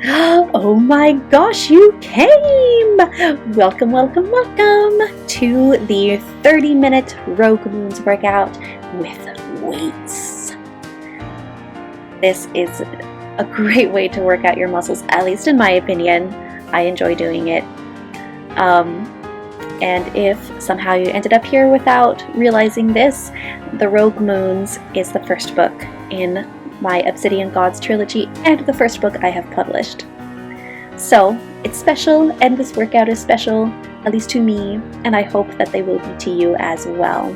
Oh my gosh, you came! Welcome, welcome, welcome to the 30-minute Rogue Moons workout with weights. This is a great way to work out your muscles, at least in my opinion. I enjoy doing it. And if somehow you ended up here without realizing this, the Rogue Moons is the first book in my Obsidian Gods trilogy and the first book I have published. So it's special, and this workout is special, at least to me, and I hope that they will be to you as well.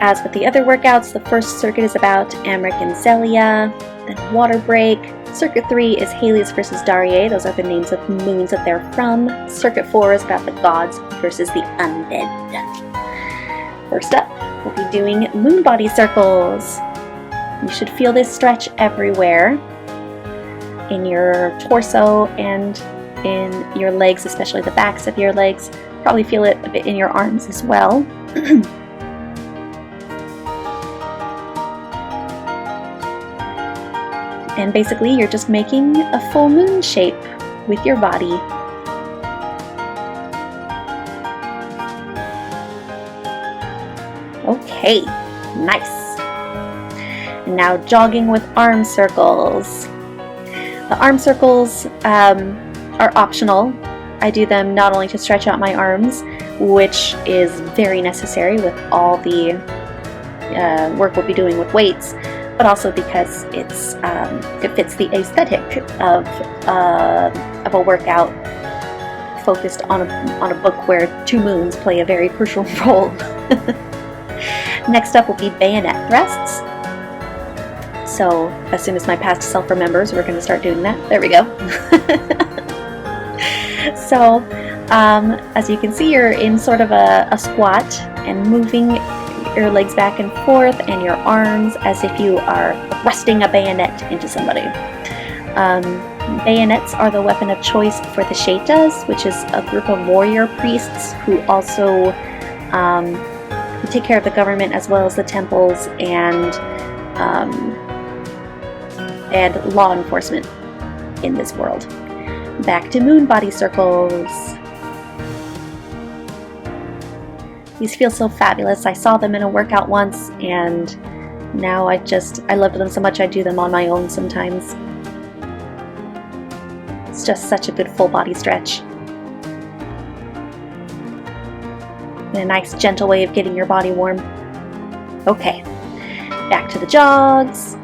As with the other workouts, the first circuit is about Amric and Zelia, then Water Break. Circuit 3 is Helios versus Darier, those are the names of moons that they're from. Circuit 4 is about the gods versus the undead. First up, we'll be doing moon body circles. You should feel this stretch everywhere, in your torso and in your legs, especially the backs of your legs. Probably feel it a bit in your arms as well. And basically you're just making a full moon shape with your body. Okay, nice. Now jogging with arm circles. The arm circles are optional. I do them not only to stretch out my arms, which is very necessary with all the work we'll be doing with weights, but also because it fits the aesthetic of a workout focused on a book where two moons play a very crucial role. Next up will be bayonet thrusts. So as soon as my past self remembers, we're going to start doing that. There we go. So as you can see, you're in sort of a squat and moving your legs back and forth and your arms as if you are thrusting a bayonet into somebody. Bayonets are the weapon of choice for the Shaitas, which is a group of warrior priests who also take care of the government as well as the temples and law enforcement in this world. Back to moon body circles. These feel so fabulous. I saw them in a workout once, and now I love them so much I do them on my own sometimes. It's just such a good full body stretch. And a nice gentle way of getting your body warm. Okay, back to the jogs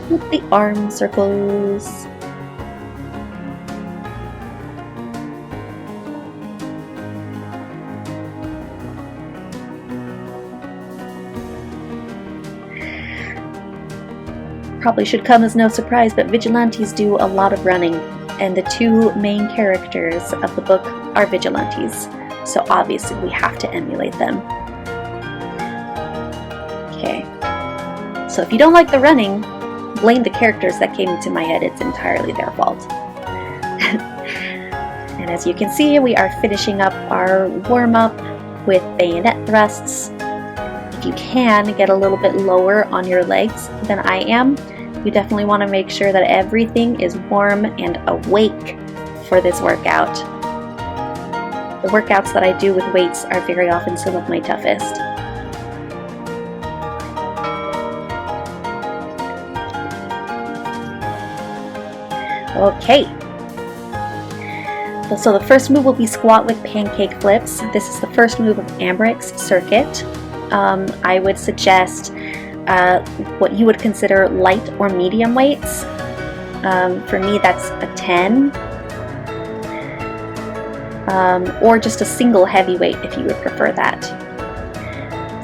with the arm circles. Probably should come as no surprise, but vigilantes do a lot of running, and the two main characters of the book are vigilantes, so obviously we have to emulate them. Okay, so if you don't like the running, blame the characters that came into my head. It's entirely their fault. And as you can see, we are finishing up our warm-up with bayonet thrusts. If you can get a little bit lower on your legs than I am, you definitely want to make sure that everything is warm and awake for this workout. The workouts that I do with weights are very often some of my toughest. Okay, so the first move will be squat with pancake flips. This is the first move of Amric's circuit. I would suggest what you would consider light or medium weights. For me, that's a 10. Or just a single heavy weight if you would prefer that.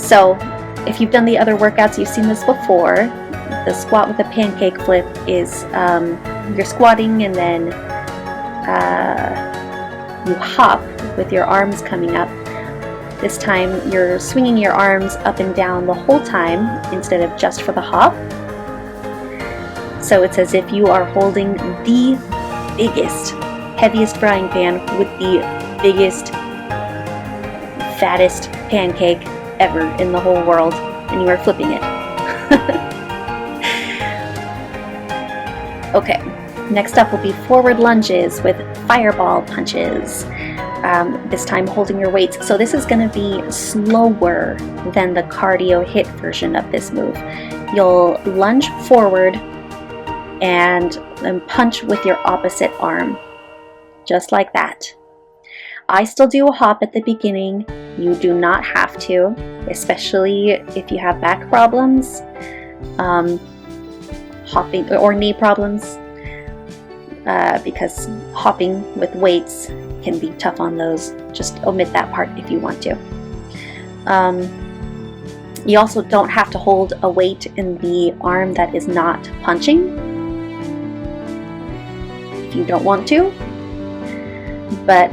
So if you've done the other workouts, you've seen this before. The squat with a pancake flip is you're squatting and then you hop with your arms coming up. This time you're swinging your arms up and down the whole time instead of just for the hop. So it's as if you are holding the biggest, heaviest frying pan with the biggest, fattest pancake ever in the whole world, and you are flipping it. Okay, Next up will be forward lunges with fireball punches. This time holding your weights. So this is going to be slower than the cardio HIIT version of this move. You'll lunge forward and then punch with your opposite arm, just like that. I still do a hop at the beginning. You do not have to, especially if you have back problems, hopping or knee problems, because hopping with weights can be tough on those. Just omit that part if you want to. You also don't have to hold a weight in the arm that is not punching if you don't want to, but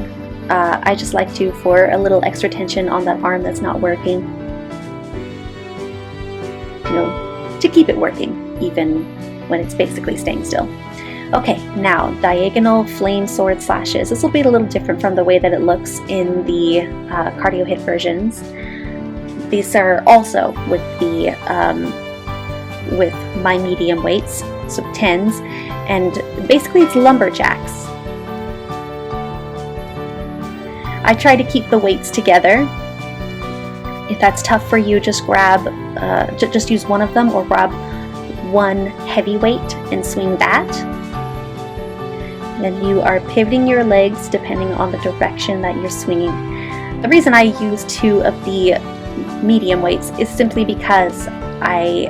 I just like to for a little extra tension on that arm that's not working, to keep it working even when it's basically staying still. Okay, now diagonal flame sword slashes. This will be a little different from the way that it looks in the cardio HIIT versions. These are also with the with my medium weights, so 10s, and basically it's lumberjacks. I try to keep the weights together. If that's tough for you, just grab, just use one of them, or grab one heavy weight and swing that. Then you are pivoting your legs depending on the direction that you're swinging. The reason I use 2 of the medium weights is simply because I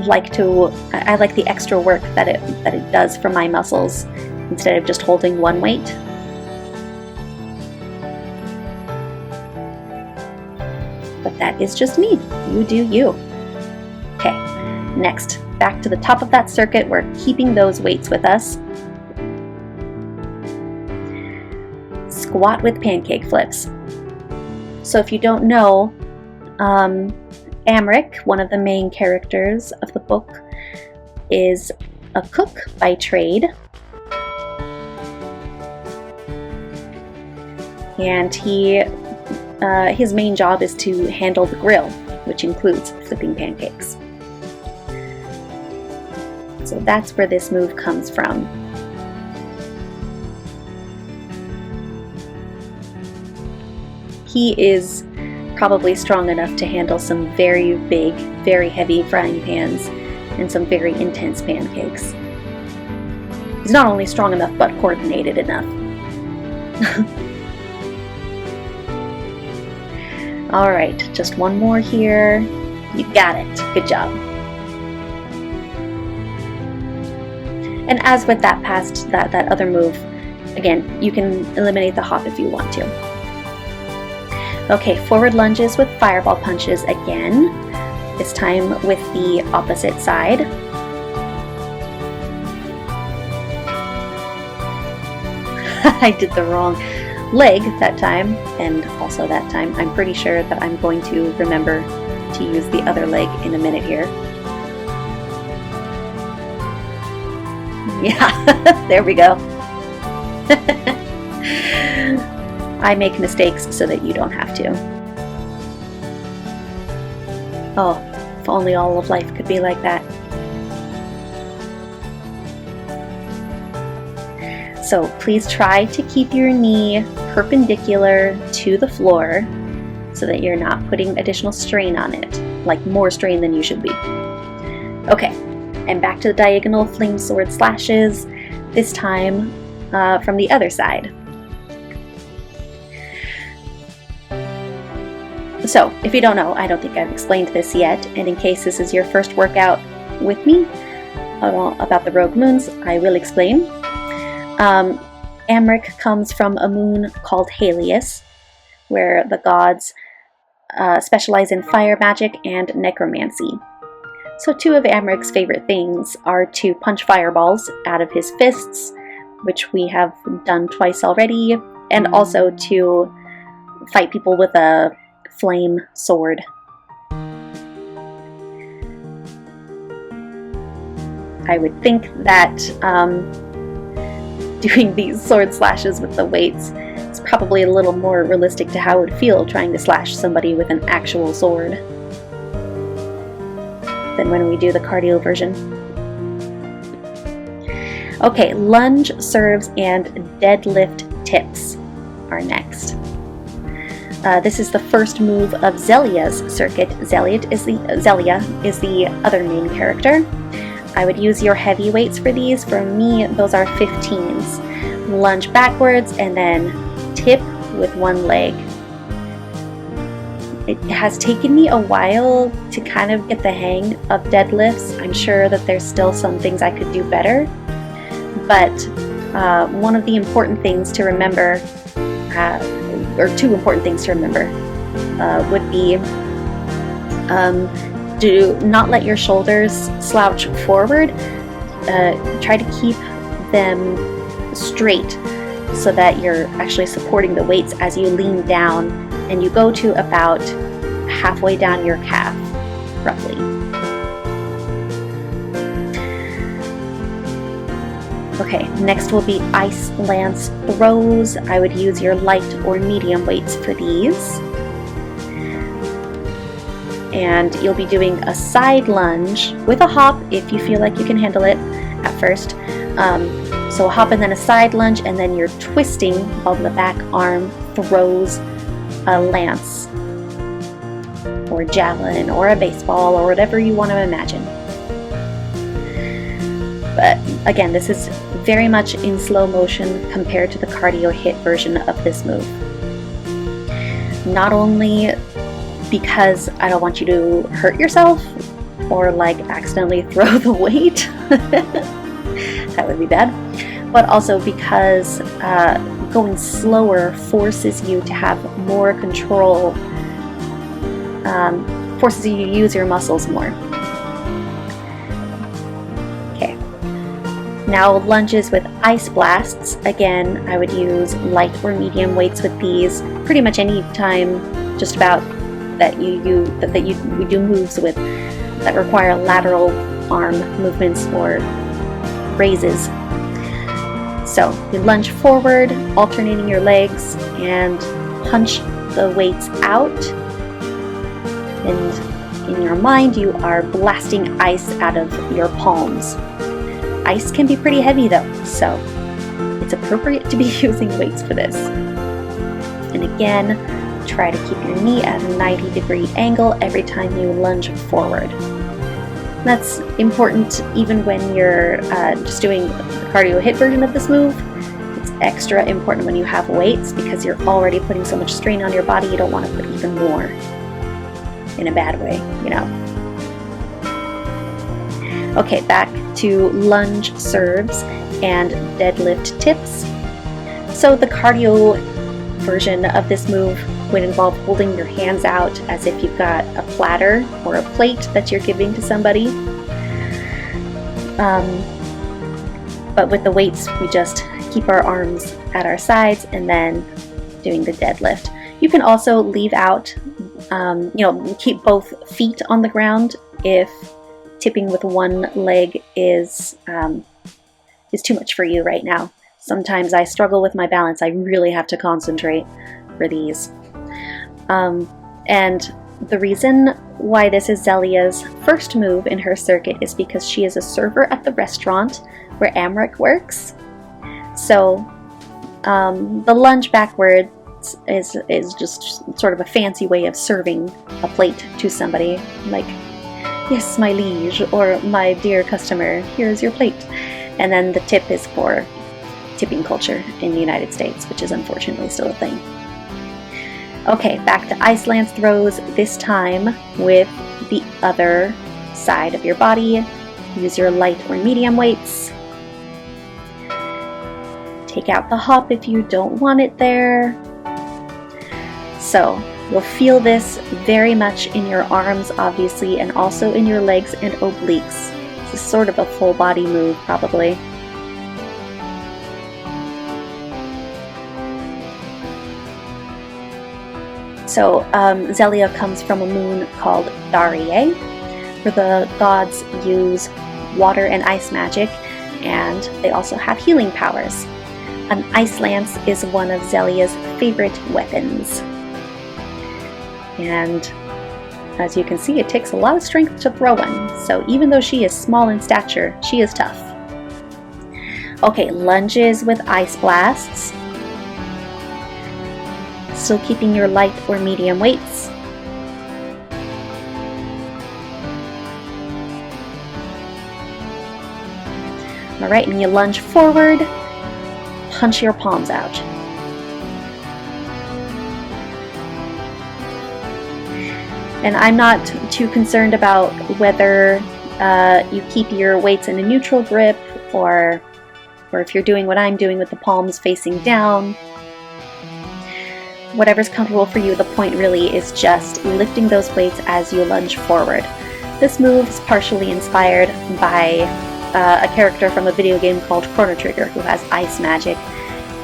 like the extra work that it does for my muscles instead of just holding one weight. But that is just me. You do you. Okay, next, back to the top of that circuit. We're keeping those weights with us. Squat with pancake flips. So if you don't know, Amric, one of the main characters of the book, is a cook by trade. And his main job is to handle the grill, which includes flipping pancakes. So that's where this move comes from. He is probably strong enough to handle some very big, very heavy frying pans and some very intense pancakes. He's not only strong enough, but coordinated enough. Alright, just one more here. You got it. Good job. And as with that other move, again, you can eliminate the hop if you want to. Okay, forward lunges with fireball punches again, this time with the opposite side. I did the wrong leg that time, and also that time. I'm pretty sure that I'm going to remember to use the other leg in a minute here. Yeah, there we go. I make mistakes so that you don't have to. Oh, if only all of life could be like that. So please try to keep your knee perpendicular to the floor so that you're not putting additional strain on it, like more strain than you should be. Okay, and back to the diagonal flame sword slashes, this time from the other side. So, if you don't know, I don't think I've explained this yet, and in case this is your first workout with me about the Rogue Moons, I will explain. Amric comes from a moon called Helios, where the gods specialize in fire magic and necromancy. So 2 of Amric's favorite things are to punch fireballs out of his fists, which we have done twice already, and also to fight people with a flame sword. I would think that doing these sword slashes with the weights is probably a little more realistic to how it would feel trying to slash somebody with an actual sword than when we do the cardio version. Okay, lunge, serves, and deadlift tips are next. This is the first move of Zelia's circuit. Zelia is the other main character. I would use your heavy weights for these. For me, those are 15s. Lunge backwards and then tip with one leg. It has taken me a while to kind of get the hang of deadlifts. I'm sure that there's still some things I could do better, but one of the important things to remember, or two important things to remember, would be do not let your shoulders slouch forward. Try to keep them straight so that you're actually supporting the weights as you lean down, and you go to about halfway down your calf, roughly. Okay, next will be ice lance throws. I would use your light or medium weights for these. And you'll be doing a side lunge with a hop if you feel like you can handle it at first. So a hop and then a side lunge, and then you're twisting while the back arm throws a lance or javelin or a baseball or whatever you want to imagine. But again, this is very much in slow motion compared to the cardio HIIT version of this move. Not only because I don't want you to hurt yourself or like accidentally throw the weight, that would be bad, but also because going slower forces you to have more control, forces you to use your muscles more. Okay, now lunges with ice blasts. Again, I would use light or medium weights with these pretty much any time just about that we do moves with that require lateral arm movements or raises. So you lunge forward, alternating your legs, and punch the weights out. And in your mind, you are blasting ice out of your palms. Ice can be pretty heavy though, so it's appropriate to be using weights for this. And again, try to keep your knee at a 90-degree angle every time you lunge forward. That's important even when you're just doing the cardio HIIT version of this move. It's extra important when you have weights because you're already putting so much strain on your body. You don't want to put even more in a bad way, you know. Okay, back to lunge serves and deadlift tips. So the cardio version of this move would involve holding your hands out as if you've got a platter or a plate that you're giving to somebody. But with the weights, we just keep our arms at our sides and then doing the deadlift. You can also leave out, keep both feet on the ground if tipping with one leg is too much for you right now. Sometimes I struggle with my balance. I really have to concentrate for these. And the reason why this is Zelia's first move in her circuit is because she is a server at the restaurant where Amric works. So the lunge backwards is just sort of a fancy way of serving a plate to somebody, like, yes, my liege, or my dear customer, here's your plate. And then the tip is for tipping culture in the United States, which is unfortunately still a thing. Okay, back to ice lance throws, this time with the other side of your body. Use your light or medium weights. Take out the hop if you don't want it there. So you'll feel this very much in your arms, obviously, and also in your legs and obliques. This is sort of a full body move, probably. So Zelia comes from a moon called Darie, where the gods use water and ice magic, and they also have healing powers. An ice lance is one of Zelia's favorite weapons. And as you can see, it takes a lot of strength to throw one, so even though she is small in stature, she is tough. Okay, lunges with ice blasts. Still keeping your light or medium weights. All right, and you lunge forward, punch your palms out. And I'm not too concerned about whether you keep your weights in a neutral grip or if you're doing what I'm doing with the palms facing down. Whatever's comfortable for you, the point really is just lifting those weights as you lunge forward. This move is partially inspired by a character from a video game called Chrono Trigger who has ice magic,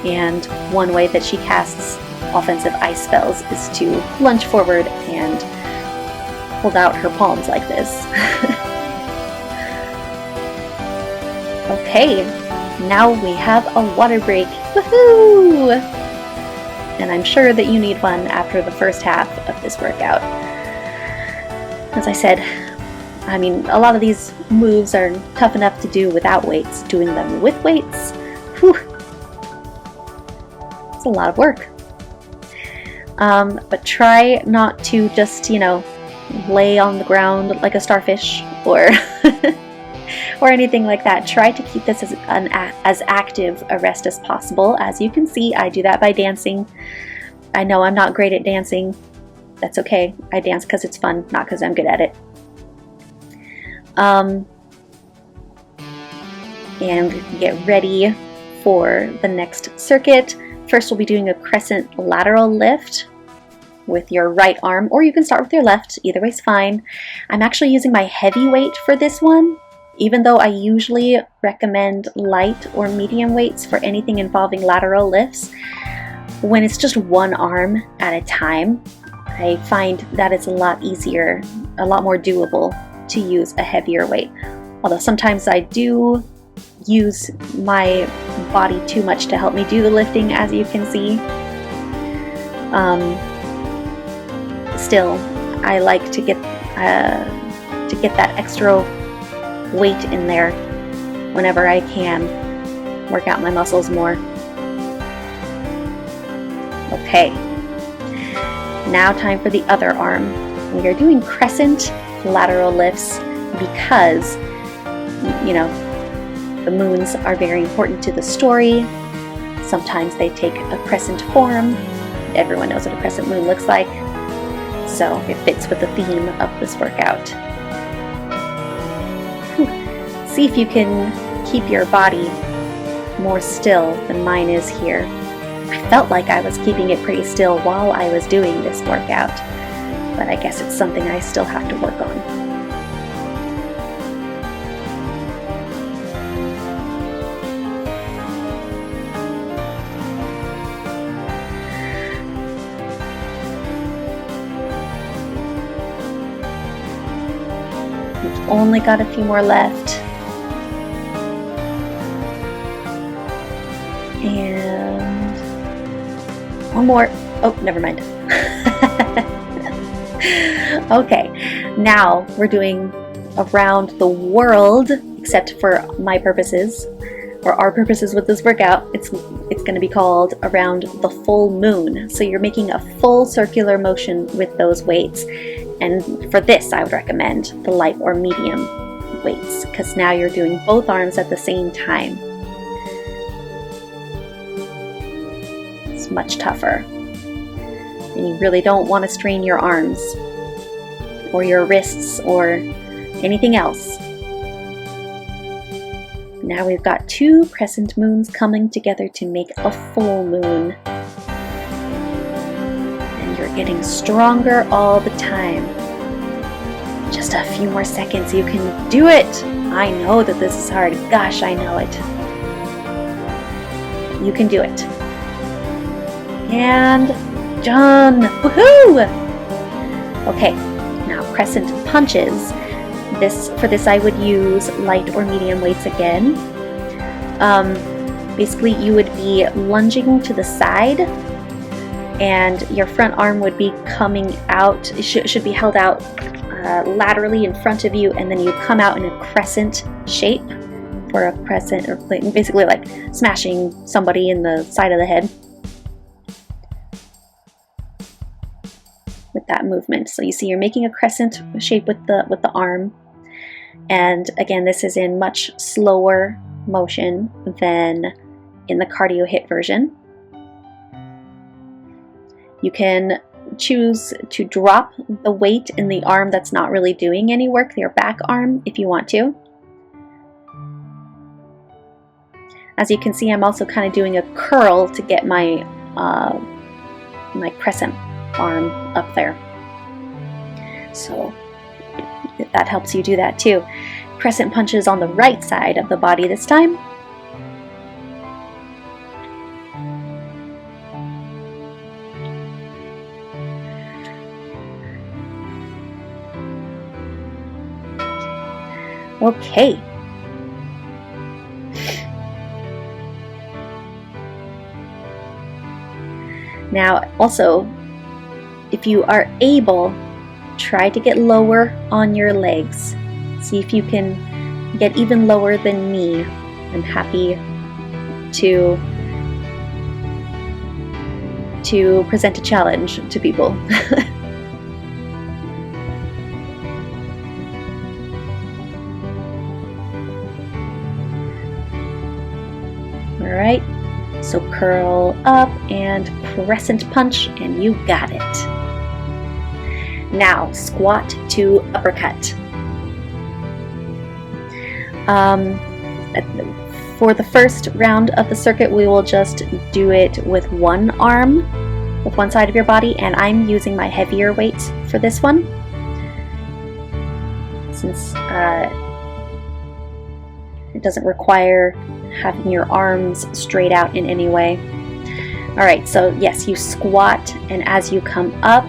and one way that she casts offensive ice spells is to lunge forward and hold out her palms like this. Okay, now we have a water break. Woohoo! And I'm sure that you need one after the first half of this workout. As I said, I mean, a lot of these moves are tough enough to do without weights. Doing them with weights, whew, it's a lot of work. But try not to just, lay on the ground like a starfish or or anything like that. Try to keep this as active a rest as possible. As you can see, I do that by dancing. I know I'm not great at dancing. That's okay. I dance because it's fun, not because I'm good at it. And get ready for the next circuit. First, we'll be doing a crescent lateral lift with your right arm, or you can start with your left. Either way's fine. I'm actually using my heavy weight for this one, even though I usually recommend light or medium weights for anything involving lateral lifts. When it's just one arm at a time, I find that it's a lot easier, a lot more doable to use a heavier weight. Although sometimes I do use my body too much to help me do the lifting, as you can see. Still, I like to get that extra weight in there whenever I can, work out my muscles more. Okay, now time for the other arm. We are doing crescent lateral lifts because, the moons are very important to the story. Sometimes they take a crescent form. Everyone knows what a crescent moon looks like, so it fits with the theme of this workout. See if you can keep your body more still than mine is here. I felt like I was keeping it pretty still while I was doing this workout, but I guess it's something I still have to work on. We've only got a few more left. And one more. Oh, never mind. Okay, now we're doing around the world, except for my purposes, or our purposes with this workout. It's going to be called around the full moon. So you're making a full circular motion with those weights. And for this, I would recommend the light or medium weights, because now you're doing both arms at the same time. It's much tougher. And you really don't want to strain your arms or your wrists or anything else. Now we've got two crescent moons coming together to make a full moon. And you're getting stronger all the time. Just a few more seconds, you can do it! I know that this is hard. Gosh, I know it. You can do it. And done! Woohoo! Okay, now crescent punches. For this I would use light or medium weights again. Basically you would be lunging to the side, and your front arm would be coming out. It should be held out laterally in front of you, and then you come out in a crescent shape for a crescent, or basically like smashing somebody in the side of the head with that movement. So you see you're making a crescent shape with the arm, and again, this is in much slower motion than in the cardio HIIT version. You can choose to drop the weight in the arm that's not really doing any work, your back arm, if you want to. As you can see, I'm also kind of doing a curl to get my my crescent arm up there. So that helps you do that too. Crescent punches on the right side of the body this time. Okay. Now, also, if you are able, try to get lower on your legs. See if you can get even lower than me. I'm happy to present a challenge to people. Alright, so curl up and crescent punch, and you got it. Now, squat to uppercut. For the first round of the circuit, we will just do it with one arm, with one side of your body, and I'm using my heavier weights for this one, since it doesn't require having your arms straight out in any way. Alright, so yes, you squat, and as you come up,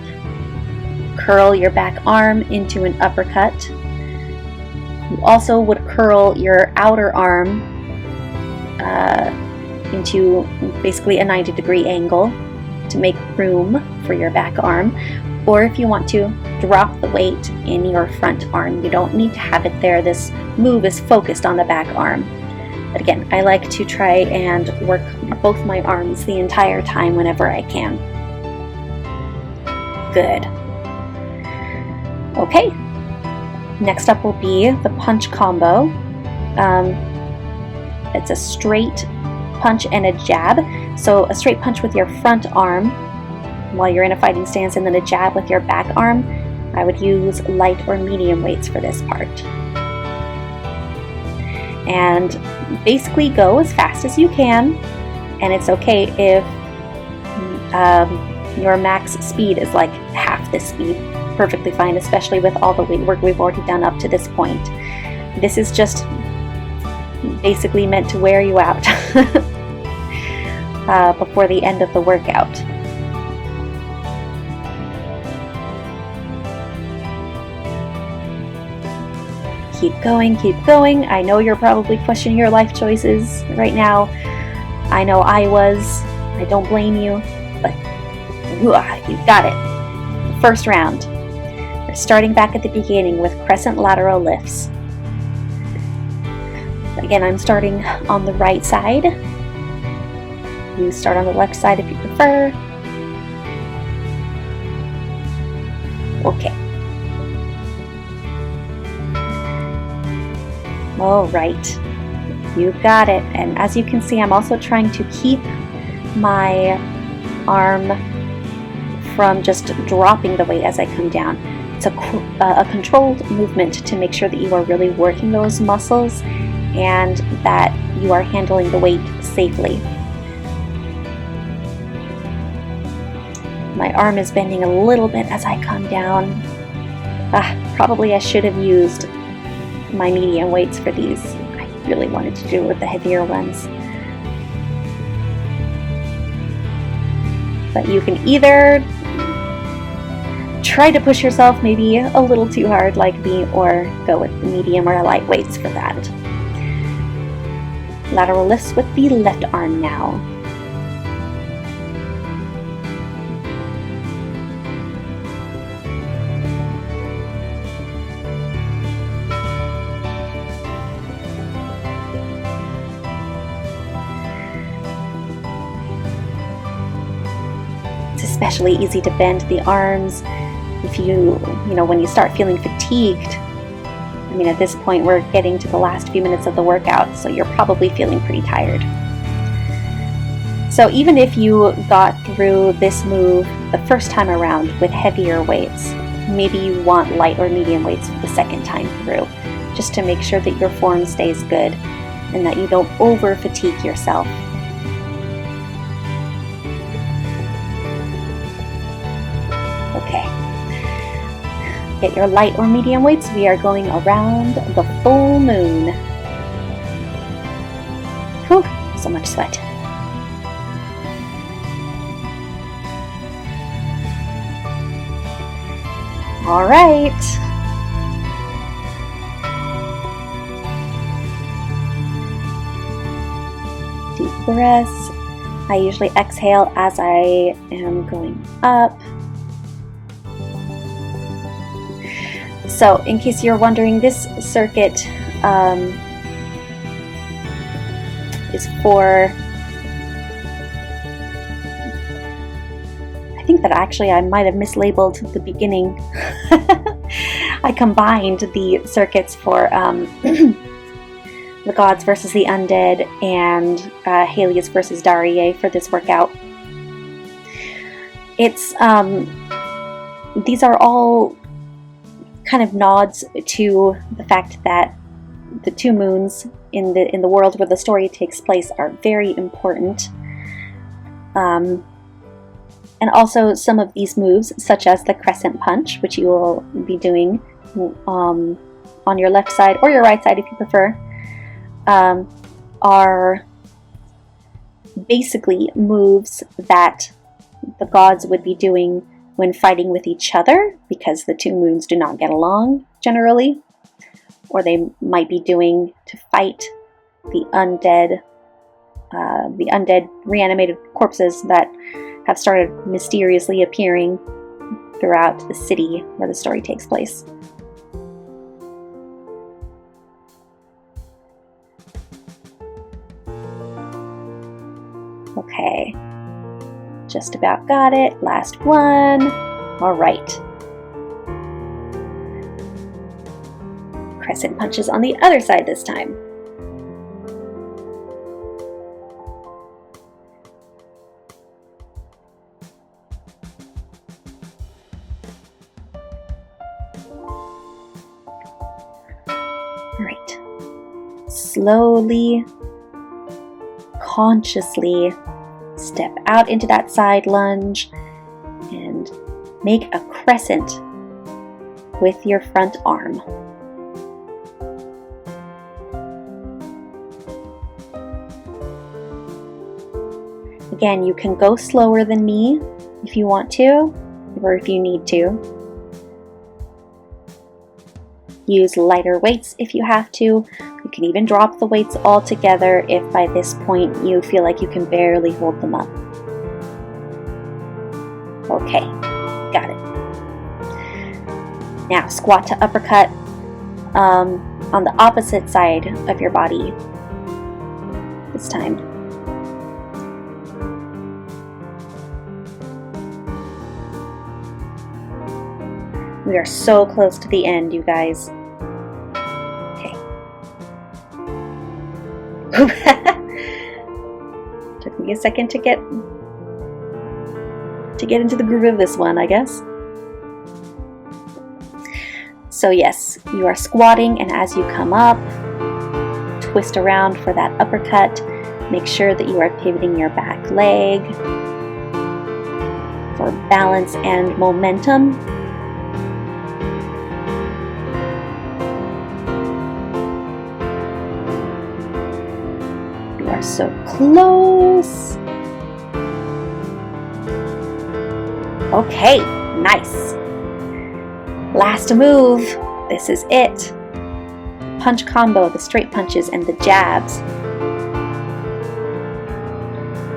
curl your back arm into an uppercut. You also would curl your outer arm into basically a 90-degree angle to make room for your back arm. Or if you want to, drop the weight in your front arm. You don't need to have it there. This move is focused on the back arm. But again, I like to try and work both my arms the entire time whenever I can. Good. Okay. Next up will be the punch combo. It's a straight punch and a jab. So a straight punch with your front arm while you're in a fighting stance, and then a jab with your back arm. I would use light or medium weights for this part. And basically go as fast as you can, and it's okay if your max speed is like half this speed. Perfectly fine, especially with all the weight work we've already done up to this point. This is just basically meant to wear you out before the end of the workout. Keep going, keep going. I know you're probably questioning your life choices right now. I know I was. I don't blame you, but you got it. First round. We're starting back at the beginning with crescent lateral lifts. Again, I'm starting on the right side. You start on the left side if you prefer. Okay. All right, you got it. And as you can see, I'm also trying to keep my arm from just dropping the weight as I come down. It's a controlled movement to make sure that you are really working those muscles and that you are handling the weight safely. My arm is bending a little bit as I come down. Probably I should have used my medium weights for these. I really wanted to do it with the heavier ones. But you can either try to push yourself maybe a little too hard like me, or go with the medium or light weights for that. Lateral lifts with the left arm now. especially easy to bend the arms. If when you start feeling fatigued, I mean, at this point we're getting to the last few minutes of the workout, so you're probably feeling pretty tired. So even if you got through this move the first time around with heavier weights, maybe you want light or medium weights the second time through, just to make sure that your form stays good and that you don't over fatigue yourself. Okay. Get your light or medium weights. We are going around the full moon. Whew, so much sweat. All right. Deep breaths. I usually exhale as I am going up. So, in case you're wondering, this circuit is for, I think that actually I might have mislabeled the beginning. I combined the circuits for the gods versus the undead and Helios versus Darie for this workout. It's these are all kind of nods to the fact that the two moons in the world where the story takes place are very important. And also some of these moves, such as the crescent punch, which you will be doing on your left side or your right side if you prefer, are basically moves that the gods would be doing when fighting with each other, because the two moons do not get along generally, or they might be doing to fight the undead reanimated corpses that have started mysteriously appearing throughout the city where the story takes place. Okay, just about got it. Last one. All right. Crescent punches on the other side this time. All right. Slowly, consciously step out into that side lunge and make a crescent with your front arm. Again, you can go slower than me if you want to, or if you need to. Use lighter weights if you have to. You can even drop the weights altogether if by this point you feel like you can barely hold them up. Okay, got it. Now squat to uppercut on the opposite side of your body this time. We are so close to the end, you guys. Okay. Took me a second to get into the groove of this one, I guess. So yes, you are squatting, and as you come up, twist around for that uppercut. Make sure that you are pivoting your back leg for balance and momentum. We are so close. Okay, nice. Last move. This is it. Punch combo, the straight punches and the jabs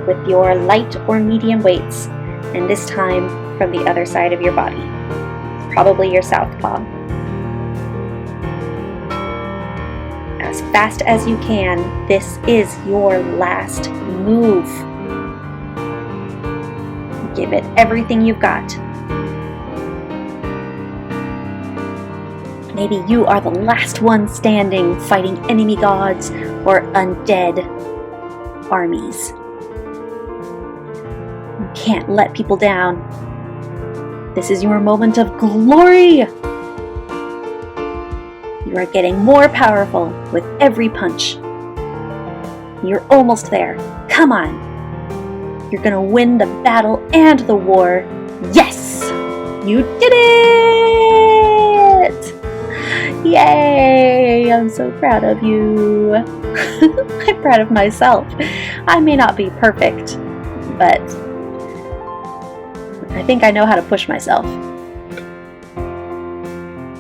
with your light or medium weights, and this time from the other side of your body, probably your southpaw. As fast as you can. This is your last move. Give it everything you've got. Maybe you are the last one standing, fighting enemy gods or undead armies. You can't let people down. This is your moment of glory. You are getting more powerful with every punch. You're almost there. Come on. You're gonna win the battle and the war. Yes! You did it! Yay! I'm so proud of you. I'm proud of myself. I may not be perfect, but I think I know how to push myself.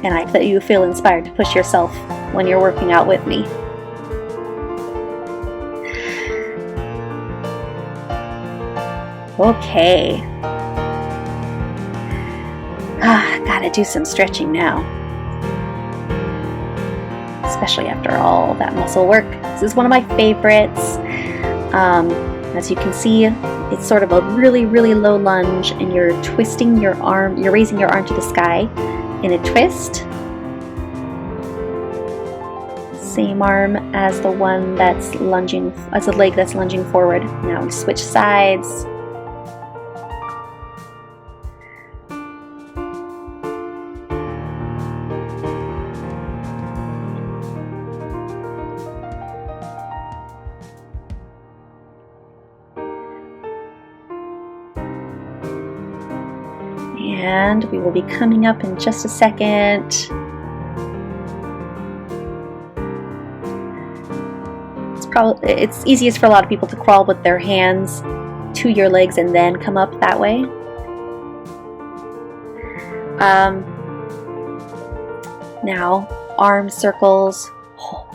And I hope that you feel inspired to push yourself when you're working out with me. Okay. Gotta do some stretching now. Especially after all that muscle work. This is one of my favorites. As you can see, it's sort of a really, really low lunge, and you're twisting your arm, you're raising your arm to the sky in a twist. Same arm as the one that's lunging, as the leg that's lunging forward. Now we switch sides. And we will be coming up in just a second. It's easiest for a lot of people to crawl with their hands to your legs and then come up that way. Now, arm circles. Oh,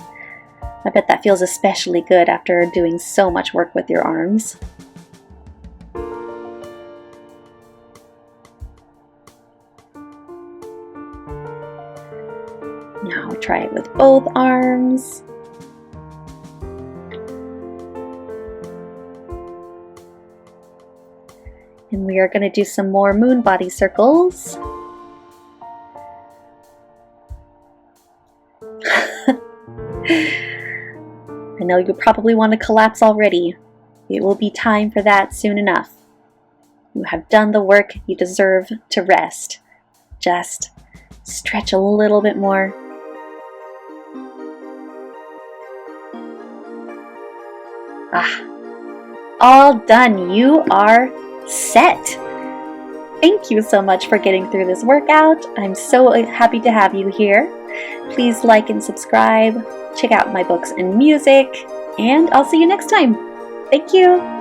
I bet that feels especially good after doing so much work with your arms. Now try it with both arms. And we are going to do some more moon body circles. I know you probably want to collapse already. It will be time for that soon enough. You have done the work, you deserve to rest. Just stretch a little bit more. All done. You are set. Thank you so much for getting through this workout. I'm so happy to have you here. Please like and subscribe. Check out my books and music, and I'll see you next time. Thank you.